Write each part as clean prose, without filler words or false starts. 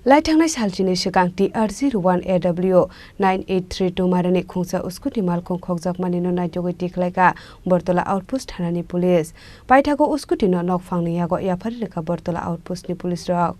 Laithangnai salchini shikang TR01AW-9832 Marini khungsa Scooty Malkhung Khokjakmani no Naitugwi Tikhlaikha Battala outpost thanani police paithago Scooty no nokphangni yago yafari rekha Battala outpost ni police rok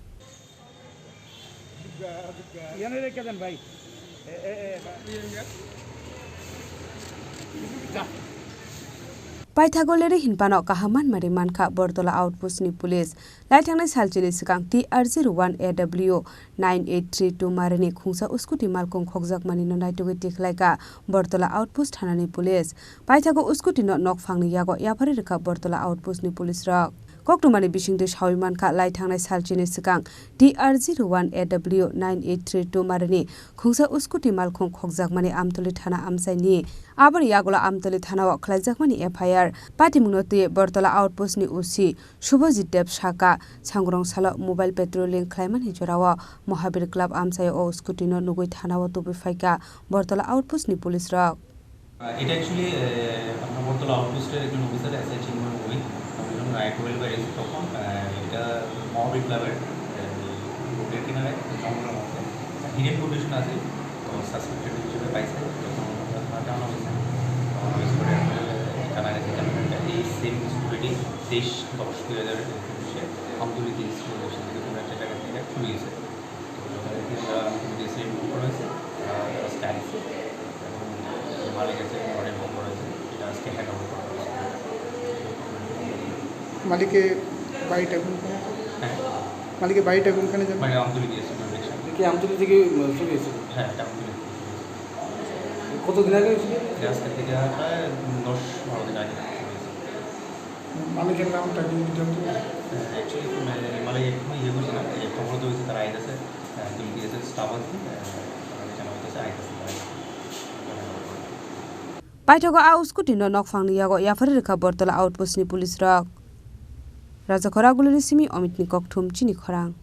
Paithagoleri hinpano kahaman mari mankha Battala outpost ni police Laithangnai salchini sikang TR01AW-9832 Marini khungsa Scooty Malkhung Khokjakmani no Naitugwi Tikhlaikha Battala outpost thanani police paithago Scooty no nokphangni yago yafari rekha Battala outpost ni police rok Koktumani bisingde shawi mankha Laithangnai salchini sikang TR01AW-9832 Marini khungsa Scooty Malkhung Khokjakmani amtoli thana amsaini aboni yagola amtoli thana wa Khokjakmani FIR patimungnote Battala outpost ni UC Shubhajit Dev Shaka sangrong sala mobile patrolling khlaiman hijorawa Mahabir Club amsayo o Scooty no nugui thana wa tobi faika Battala outpost ni police rok এটা actually আপনার বর্তলা আউটপোস্টের একজন officer SI চিনমন বই আমি যখন নাইটুগির বাইরে তখন এটা মহাবীর ক্লাবের রোডের কিনারে জঙ্গলের মধ্যে হিডেন পজিশন আছে তো সাসপেক্টেড হিসেবে পাইছে তখন জানা হয়েছে করে জানা গেছে এই সেম স্কুটি 23/10/2021 আমদুলিতে স্কুলের সাথে কোনো একটা জায়গা থেকে চলে গেছে তো সেম করা হয়েছে স্টাইলসে মালিকে বাড়িটা কোনখানে মালিকের বাড়িটা কোনখানে জানেন মানে আমতলি দিয়েছে কি আমতলি থেকে চলে এসেছে হ্যাঁ আমতলি কতদিন আগে আজকে থেকে প্রায় 10-12 দিন আগে মালিকের নামটা কি জানতে অ্যাকচুয়ালি মালিক এখনো ইয়ে করছে না খবর তো হয়েছে তারা আইতেছে তুমি দিয়েছে স্টাফ আছে জানা হইতেছে আইতেছে Paithago a Scooty no nokphangni yago yafari rekha Battala outpost ni police rok Raja Khorang Simi Omitni Kokthum Chini Khorang